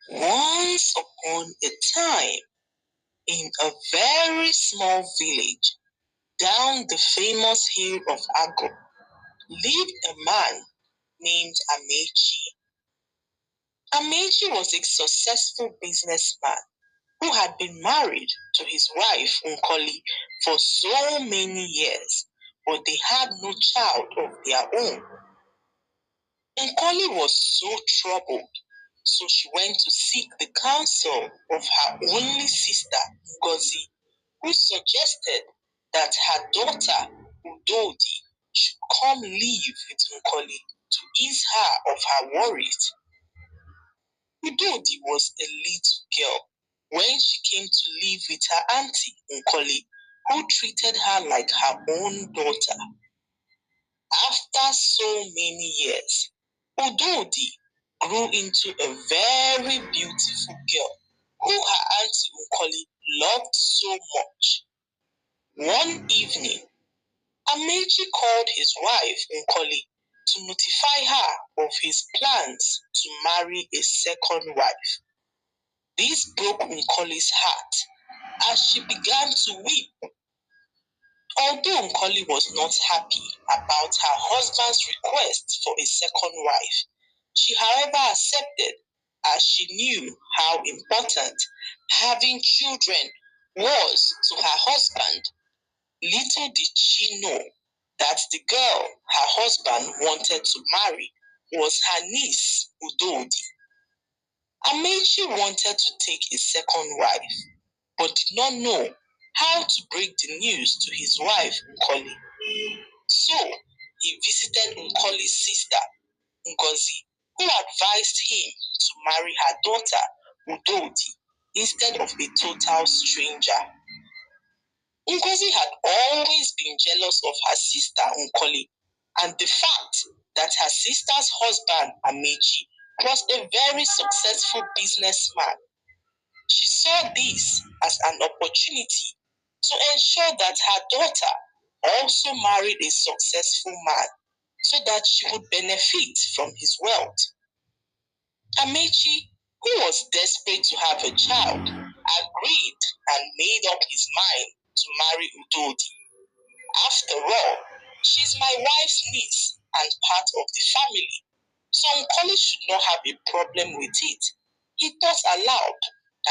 Once upon a time, in a very small village down the famous hill of Ago, lived a man named Amechi. Amechi was a successful businessman who had been married to his wife Nkoli for so many years, but they had no child of their own. Nkoli was so troubled, so she went to seek the counsel of her only sister, Ngozi, who suggested that her daughter, Udodi, should come live with Nkoli to ease her of her worries. Udodi was a little girl when she came to live with her auntie, Nkoli, who treated her like her own daughter. After so many years, Udodi grew into a very beautiful girl who her auntie Nkoli loved so much. One evening, Amechi called his wife Nkoli to notify her of his plans to marry a second wife. This broke Nkoli's heart as she began to weep. Although Nkoli was not happy about her husband's request for a second wife, she however accepted as she knew how important having children was to her husband. Little did she know that the girl her husband wanted to marry was her niece, Udodi. Amechi wanted to take a second wife, but did not know how to break the news to his wife, Nkoli. So, he visited Nkoli's sister, Ngozi, who advised him to marry her daughter, Udodi, instead of a total stranger. Ngozi had always been jealous of her sister, Nkoli, and the fact that her sister's husband, Amechi, was a very successful businessman. She saw this as an opportunity to ensure that her daughter also married a successful man so that she would benefit from his wealth. Amechi, who was desperate to have a child, agreed and made up his mind to marry Udodi. After all, she's my wife's niece and part of the family, so Nkoli should not have a problem with it. He thought aloud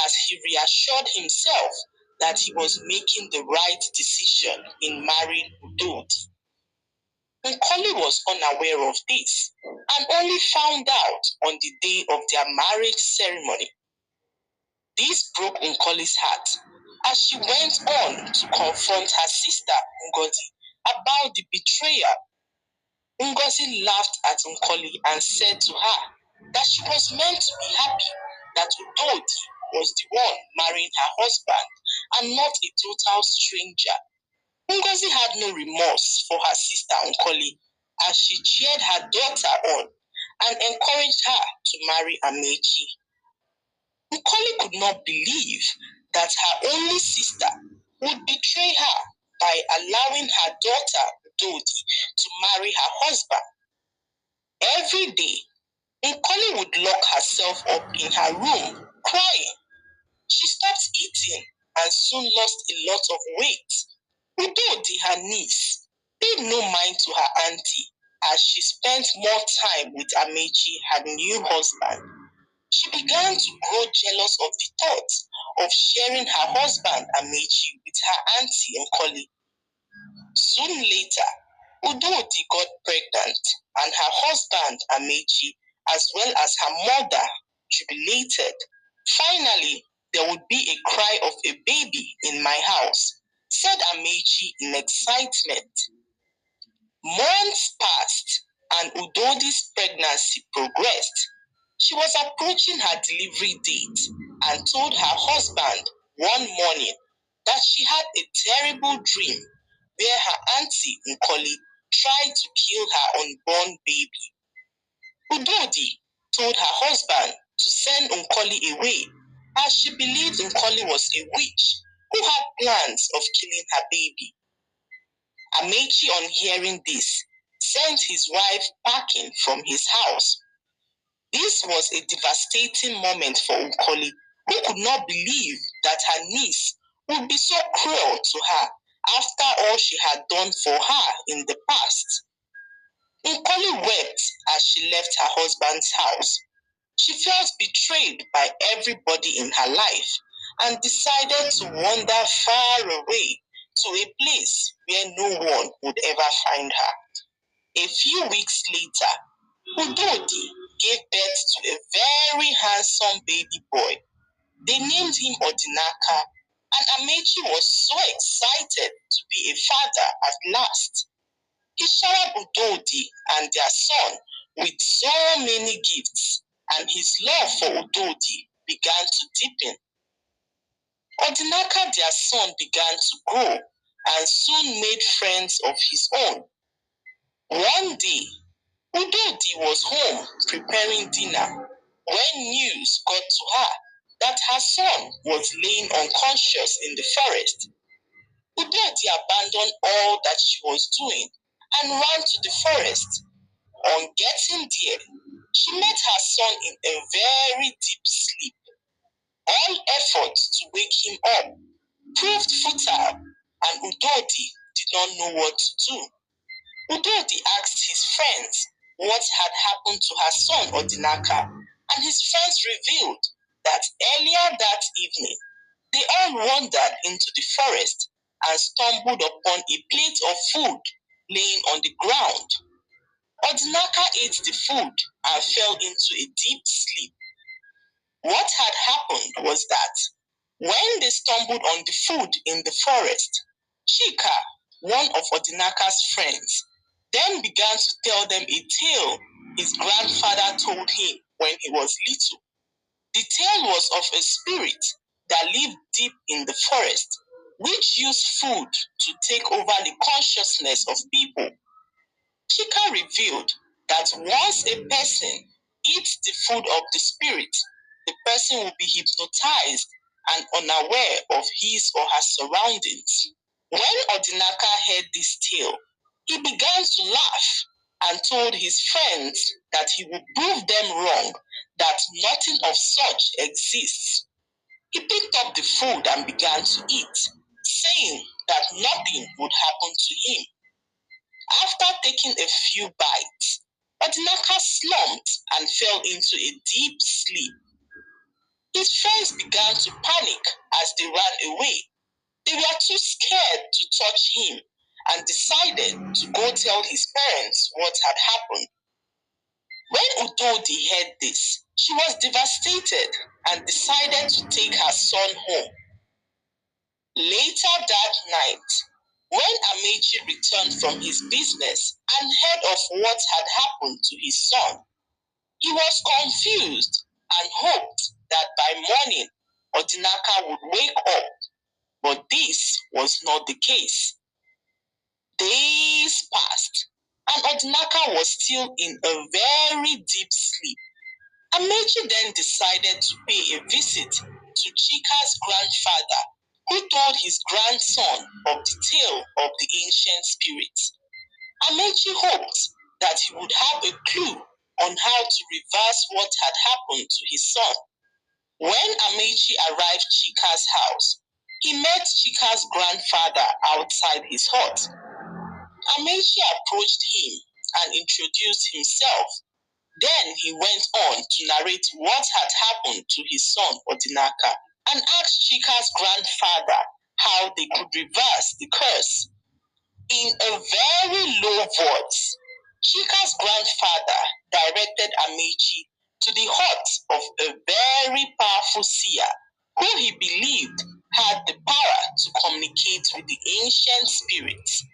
as he reassured himself that he was making the right decision in marrying Udodi. Nkoli was unaware of this and only found out on the day of their marriage ceremony. This broke Nkoli's heart as she went on to confront her sister Ngozi about the betrayal. Ngozi laughed at Nkoli and said to her that she was meant to be happy that Udodi was the one marrying her husband and not a total stranger. Ngozi had no remorse for her sister Nkoli as she cheered her daughter on and encouraged her to marry Amechi. Nkoli could not believe that her only sister would betray her by allowing her daughter Udodi to marry her husband. Every day, Nkoli would lock herself up in her room crying. She stopped eating and soon lost a lot of weight. Udodi, her niece, paid no mind to her auntie as she spent more time with Amechi, her new husband. She began to grow jealous of the thought of sharing her husband Amechi with her auntie Nkoli. Soon later, Udodi got pregnant and her husband Amechi, as well as her mother, jubilated. Finally, there would be a cry of a baby in my house, said Amechi in excitement. Months passed and Udodi's pregnancy progressed. She was approaching her delivery date and told her husband one morning that she had a terrible dream where her auntie Nkoli tried to kill her unborn baby. Udodi told her husband to send Nkoli away as she believed Nkoli was a witch who had plans of killing her baby. Amechi, on hearing this, sent his wife packing from his house. This was a devastating moment for Nkoli, who could not believe that her niece would be so cruel to her after all she had done for her in the past. Nkoli wept as she left her husband's house. She felt betrayed by everybody in her life and decided to wander far away to a place where no one would ever find her. A few weeks later, Udodi gave birth to a very handsome baby boy. They named him Odinaka, and Amechi was so excited to be a father at last. He showered Udodi and their son with so many gifts, and his love for Udodi began to deepen. Odinaka, their son, began to grow and soon made friends of his own. One day, Udodi was home preparing dinner when news got to her that her son was laying unconscious in the forest. Udodi abandoned all that she was doing and ran to the forest. On getting there, she met her son in a very deep sleep. All efforts to wake him up proved futile, and Udodi did not know what to do. Udodi asked his friends what had happened to her son Odinaka, and his friends revealed that earlier that evening, they all wandered into the forest and stumbled upon a plate of food laying on the ground. Odinaka ate the food and fell into a deep sleep. What had happened was that when they stumbled on the food in the forest, Chika, one of Odinaka's friends, then began to tell them a tale his grandfather told him when he was little. The tale was of a spirit that lived deep in the forest, which used food to take over the consciousness of people. Chika revealed that once a person eats the food of the spirit, the person will be hypnotized and unaware of his or her surroundings. When Odinaka heard this tale, he began to laugh and told his friends that he would prove them wrong, that nothing of such exists. He picked up the food and began to eat, saying that nothing would happen to him. After taking a few bites, Odinaka slumped and fell into a deep sleep. His friends began to panic as they ran away. They were too scared to touch him and decided to go tell his parents what had happened. When Udodi heard this, she was devastated and decided to take her son home. Later that night, when Amechi returned from his business and heard of what had happened to his son, he was confused and hoped that by morning Odinaka would wake up, but this was not the case. Days passed, and Odinaka was still in a very deep sleep. Amechi then decided to pay a visit to Chika's grandfather, who told his grandson of the tale of the ancient spirits. Amechi hoped that he would have a clue on how to reverse what had happened to his son. When Amechi arrived at Chika's house, he met Chika's grandfather outside his hut. Amechi approached him and introduced himself. Then he went on to narrate what had happened to his son Odinaka and asked Chika's grandfather how they could reverse the curse. In a very low voice, Chika's grandfather directed Amechi to the hut of a very powerful seer who he believed had the power to communicate with the ancient spirits.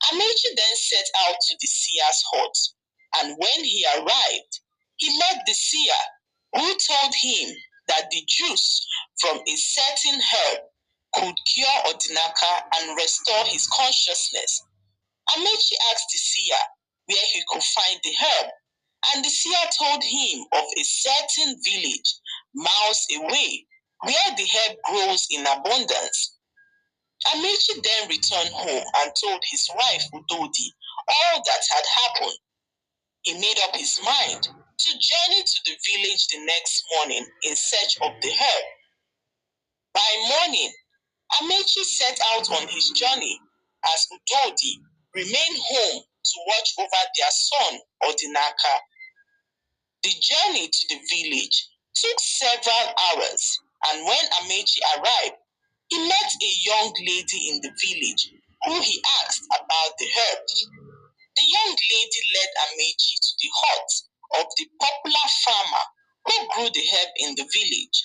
Amechi then set out to the seer's hut, and when he arrived, he met the seer who told him that the juice from a certain herb could cure Odinaka and restore his consciousness. Amechi asked the seer where he could find the herb, and the seer told him of a certain village miles away where the herb grows in abundance. Amechi then returned home and told his wife Udodi all that had happened. He made up his mind to journey to the village the next morning in search of the herb. By morning, Amechi set out on his journey as Udodi remained home to watch over their son Odinaka. The journey to the village took several hours, and when Amechi arrived, he met a young lady in the village who he asked about the herbs. The young lady led Amechi to the hut of the popular farmer who grew the herb in the village.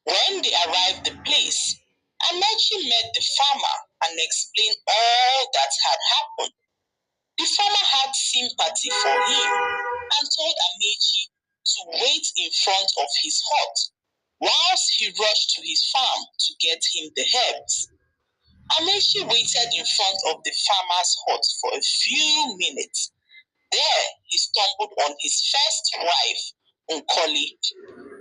When they arrived at the place, Amechi met the farmer and explained all that had happened. The farmer had sympathy for him and told Amechi to wait in front of his hut whilst he rushed to his farm to get him the herbs. Amechi waited in front of the farmer's hut for a few minutes. There, he stumbled on his first wife, Nkoli.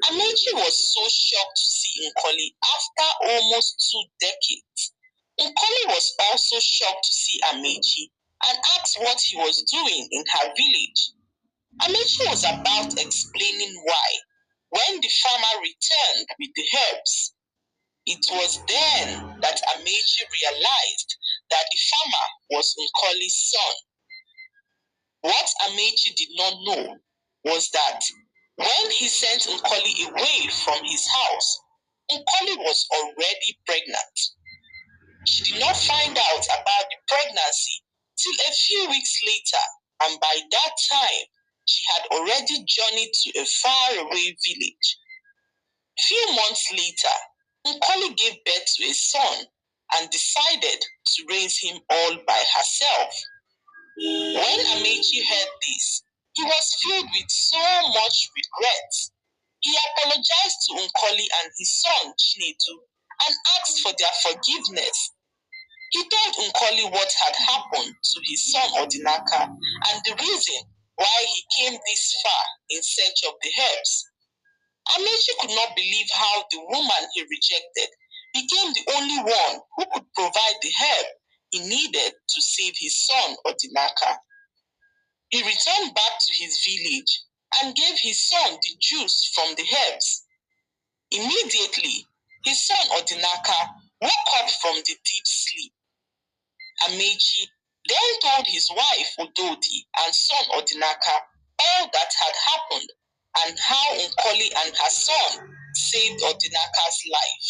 Amechi was so shocked to see Nkoli after almost 2 decades. Nkoli was also shocked to see Amechi and asked what he was doing in her village. Amechi was about explaining why when the farmer returned with the herbs. It was then that Amechi realized that the farmer was Nkoli's son. What Amechi did not know was that when he sent Nkoli away from his house, Nkoli was already pregnant. She did not find out about the pregnancy till a few weeks later, and by that time, she had already journeyed to a faraway village. Few months later, Nkoli gave birth to a son and decided to raise him all by herself. When Amechi heard this, he was filled with so much regret. He apologized to Nkoli and his son Chinedu and asked for their forgiveness. He told Nkoli what had happened to his son Odinaka and the reason why he came this far in search of the herbs. Amechi could not believe how the woman he rejected became the only one who could provide the herb he needed to save his son Odinaka. He returned back to his village and gave his son the juice from the herbs. Immediately, his son Odinaka woke up from the deep sleep. Amechi then told his wife Udodi and son Odinaka all that had happened and how Nkoli and her son saved Odinaka's life.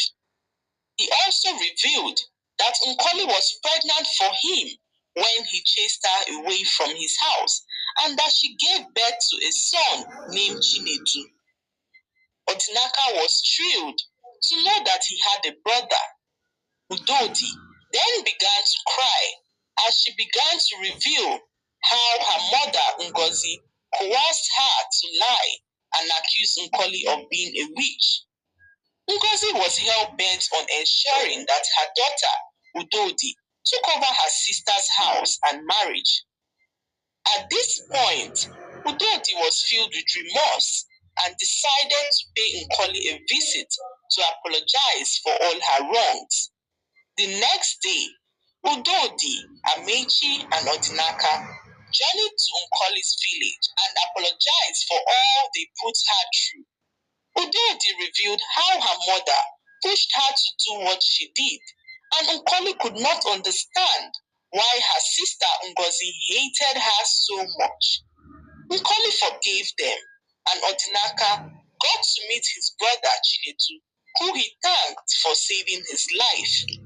He also revealed that Nkoli was pregnant for him when he chased her away from his house and that she gave birth to a son named Chinedu. Odinaka was thrilled to know that he had a brother. Udodi then began to cry as she began to reveal how her mother Ngozi coerced her to lie and accuse Nkoli of being a witch. Ngozi was hell-bent on ensuring that her daughter, Udodi, took over her sister's house and marriage. At this point, Udodi was filled with remorse and decided to pay Nkoli a visit to apologize for all her wrongs. The next day, Udodi, Amechi, and Odinaka journeyed to Nkoli's village and apologized for all they put her through. Udodi revealed how her mother pushed her to do what she did, and Nkoli could not understand why her sister Ngozi hated her so much. Nkoli forgave them, and Odinaka got to meet his brother Chinedu, who he thanked for saving his life.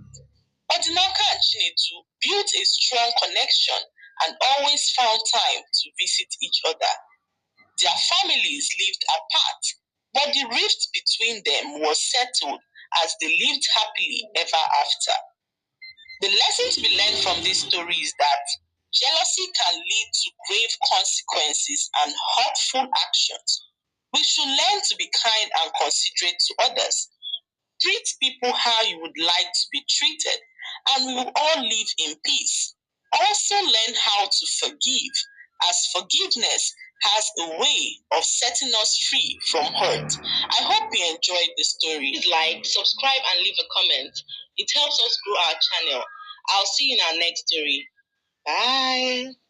Odinaka and Chinedu built a strong connection and always found time to visit each other. Their families lived apart, but the rift between them was settled as they lived happily ever after. The lesson to be learned from this story is that jealousy can lead to grave consequences and hurtful actions. We should learn to be kind and considerate to others. Treat people how you would like to be treated, and we will all live in peace. Also learn how to forgive, as forgiveness has a way of setting us free from hurt. I hope you enjoyed the story. Please like, subscribe, and leave a comment. It helps us grow our channel. I'll see you in our next story. Bye.